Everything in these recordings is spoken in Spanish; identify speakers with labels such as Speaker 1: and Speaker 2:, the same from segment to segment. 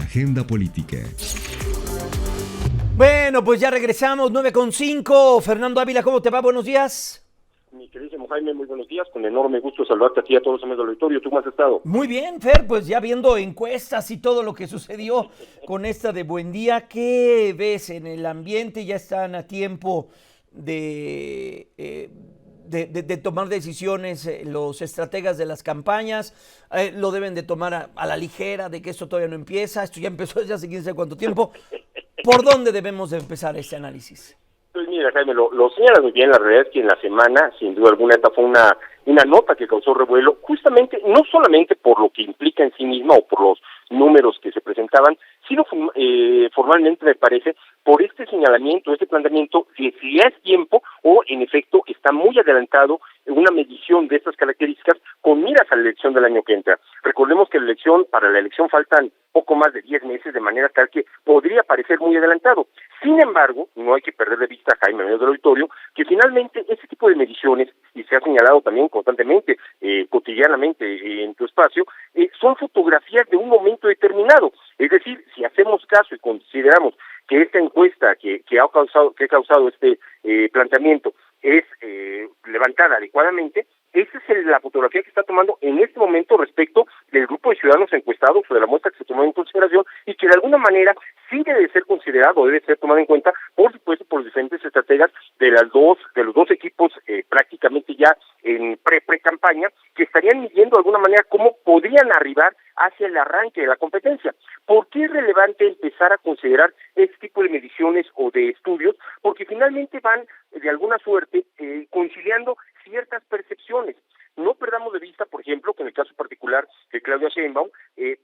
Speaker 1: agenda política.
Speaker 2: Bueno, pues ya regresamos, 9:05. Fernando Ávila, ¿cómo te va? Buenos días.
Speaker 3: Mi queridísimo Jaime, muy buenos días. Con enorme gusto saludarte a ti y a todos los amigos del auditorio. ¿Tú cómo has estado?
Speaker 2: Muy bien, Fer, pues ya viendo encuestas y todo lo que sucedió con esta de Buen Día, ¿qué ves en el ambiente? Ya están a tiempo de tomar decisiones los estrategas de las campañas, lo deben de tomar a la ligera, de que esto todavía no empieza, esto ya empezó desde hace quién sabe cuánto tiempo. ¿Por dónde debemos de empezar este análisis?
Speaker 3: Pues mira, Jaime, lo señalas muy bien. La realidad es que en la semana, sin duda alguna, esta fue una nota que causó revuelo, justamente, no solamente por lo que implica en sí misma o por los números que se presentaban, sino formalmente, me parece, por este señalamiento, este planteamiento de si ya es tiempo o, en efecto, está muy adelantado una medición de estas características con miras a la elección del año que entra. Recordemos que para la elección faltan poco más de 10 meses, de manera tal que podría parecer muy adelantado. Sin embargo, no hay que perder de vista, Jaime, amigos del auditorio, que finalmente ese tipo de mediciones, y se ha señalado también constantemente, cotidianamente en tu espacio, son fotografías de un momento determinado. Es decir, si hacemos caso y consideramos que esta encuesta que ha causado este planteamiento es levantada adecuadamente, esa es la fotografía que está tomando en este momento respecto del grupo de ciudadanos encuestados o de la muestra que se tomó en consideración y que de alguna manera sí debe ser considerado, debe ser tomado en cuenta, por supuesto, por los diferentes estrategas de los dos equipos prácticamente ya en pre-campaña, que estarían midiendo de alguna manera cómo podrían arribar hacia el arranque de la competencia. ¿Por qué es relevante empezar a considerar este tipo de mediciones o de estudios? Porque finalmente van, de alguna suerte, conciliando ciertas percepciones. No perdamos de vista, por ejemplo, que en el caso particular de Claudia Sheinbaum,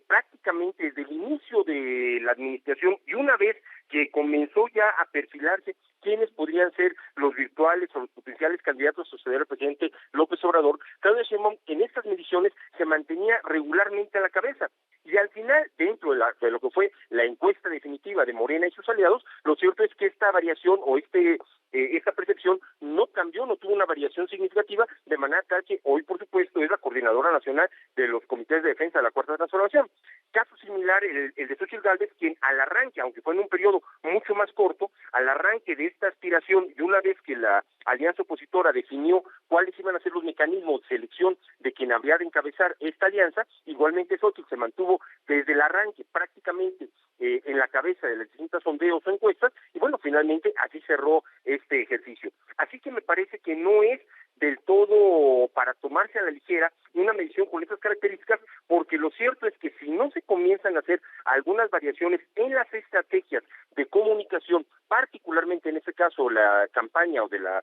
Speaker 3: prácticamente desde el inicio de la administración y una vez que comenzó ya a perfilarse quiénes podrían ser los virtuales o los potenciales candidatos a suceder al presidente López Obrador, Claudia Sheinbaum en estas mediciones se mantenía regularmente a la cabeza. Y al final, dentro de lo que fue la encuesta definitiva de Morena y sus aliados, lo cierto es que esta variación o esta percepción no cambió, no tuvo una variación significativa, de manera tal que hoy, por supuesto, es la coordinadora nacional de los comités de defensa de la Cuarta Transformación. Caso similar el de Xóchitl Gálvez, quien al arranque, aunque fue en un periodo mucho más corto, al arranque de esta aspiración, y una vez que la alianza opositora definió cuáles iban a ser los mecanismos de selección de quien habría de encabezar esta alianza, igualmente Xóchitl se mantuvo desde el arranque prácticamente en la cabeza de las distintas sondeos o encuestas, y bueno, finalmente así cerró este ejercicio. Así que me parece que no es del todo para tomarse a la ligera una medición con estas características, porque lo cierto es que si no se comienzan a hacer algunas variaciones en las estrategias de comunicación, particularmente en este caso la campaña o de la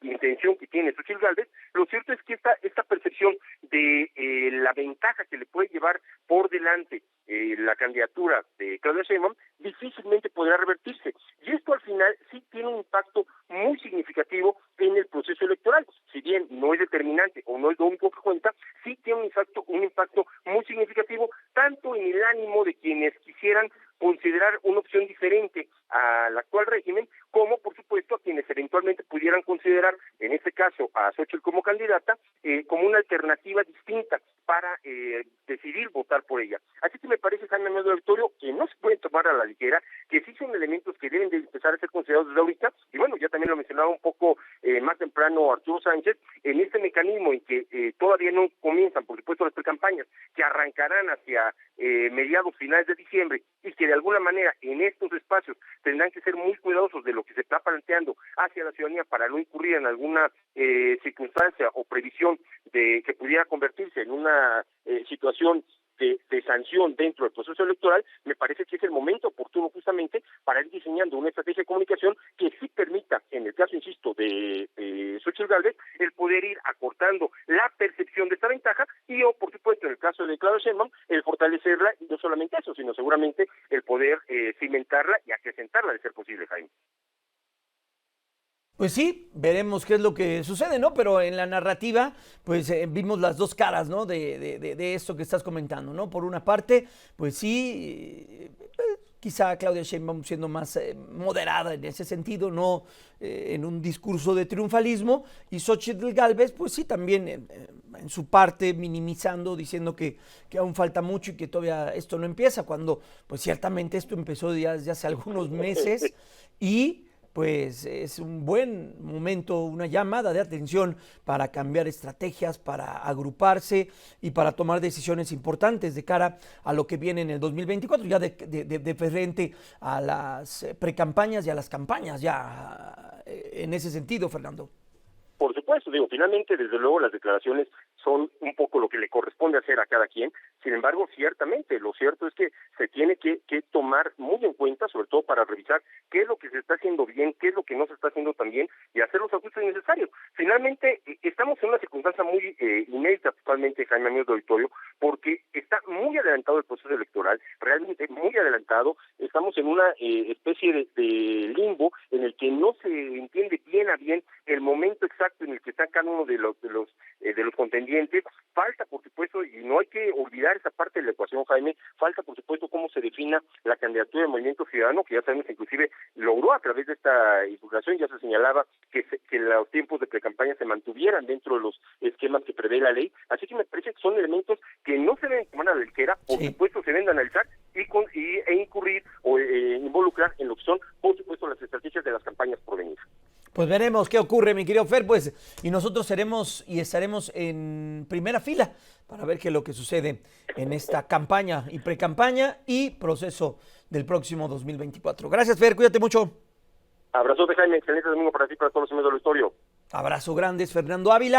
Speaker 3: intención que tiene Xóchitl Gálvez, lo cierto es que esta percepción de la ventaja que le puede llevar por delante la candidatura de Claudia Sheinbaum difícilmente podrá revertirse. Y esto al final sí tiene un impacto muy significativo en el proceso electoral. Si bien no es determinante o no es lo único que cuenta, sí tiene un impacto muy significativo tanto en el ánimo de quienes quisieran considerar una opción diferente al actual régimen, como por supuesto a quienes eventualmente pudieran considerar, en este caso a Xóchitl como candidata, como una alternativa distinta para decidir votar por ella. Así que me parece, Jaime, amigo del auditorio, que no se pueden tomar a la ligera, que sí son elementos que deben de empezar a ser considerados desde ahorita, y bueno, ya también lo mencionaba un poco más temprano Arturo Sánchez, en este mecanismo en que todavía no comienzan, por supuesto, las precampañas, que arrancarán hacia mediados finales de diciembre, y que de alguna manera en estos espacios tendrán que ser muy cuidadosos de lo que se está planteando hacia la ciudadanía para no incurrir en alguna circunstancia o previsión de que pudiera convertirse en una situación de sanción dentro del proceso electoral. Me parece que es el momento oportuno justamente para ir diseñando una estrategia de comunicación que sí permita, en el caso, insisto, de Xóchitl Gálvez, el poder ir acortando la percepción de esta ventaja y, o por supuesto, en el caso de Claudia Sheinbaum, el fortalecerla, y no solamente eso, sino seguramente el poder cimentarla y acrecentarla de ser posible, Jaime.
Speaker 2: Pues sí, veremos qué es lo que sucede, ¿no? Pero en la narrativa, pues vimos las dos caras, ¿no? De esto que estás comentando, ¿no? Por una parte, pues sí, quizá Claudia Sheinbaum siendo más moderada en ese sentido, no en un discurso de triunfalismo, y Xóchitl Gálvez, pues sí, también en su parte minimizando, diciendo que aún falta mucho y que todavía esto no empieza, cuando pues ciertamente esto empezó ya desde hace algunos meses y pues es un buen momento, una llamada de atención para cambiar estrategias, para agruparse y para tomar decisiones importantes de cara a lo que viene en el 2024, ya de frente a las precampañas y a las campañas, ya en ese sentido, Fernando.
Speaker 3: Por supuesto, digo, finalmente, desde luego, las declaraciones son un poco lo que le corresponde hacer a cada quien. Sin embargo, ciertamente, lo cierto es que se tiene que tomar muy en cuenta, sobre todo para revisar qué es lo que se está haciendo bien, qué es lo que no se está haciendo tan bien y hacer los ajustes necesarios. Finalmente, estamos en una circunstancia muy inédita totalmente, Jaime, amigos de auditorio, porque está muy adelantado el proceso electoral, realmente muy adelantado. Estamos en una especie de limbo en el que no se entiende bien a bien el momento exacto en el que está cada uno de los contendientes. Falta, por supuesto, y no hay que olvidar esa parte de la ecuación, Jaime, falta, por supuesto, cómo se defina la candidatura del Movimiento Ciudadano, que ya sabemos, inclusive, logró a través de esta divulgación, ya se señalaba que los tiempos de precampaña se mantuvieran dentro de los esquemas que prevé la ley. Así que me parece que son elementos que no se deben tomar a la ligera, por supuesto, se deben analizar e incurrir o involucrar en lo que son, por supuesto, las estrategias de las campañas por venir.
Speaker 2: Pues veremos qué ocurre, mi querido Fer, pues, y nosotros seremos y estaremos en primera fila para ver qué es lo que sucede en esta campaña y precampaña y proceso del próximo 2024. Gracias, Fer, cuídate mucho.
Speaker 3: Abrazote, Jaime, excelente domingo para ti, para todos los amigos del auditorio.
Speaker 2: Abrazo grande, es Fernando Ávila.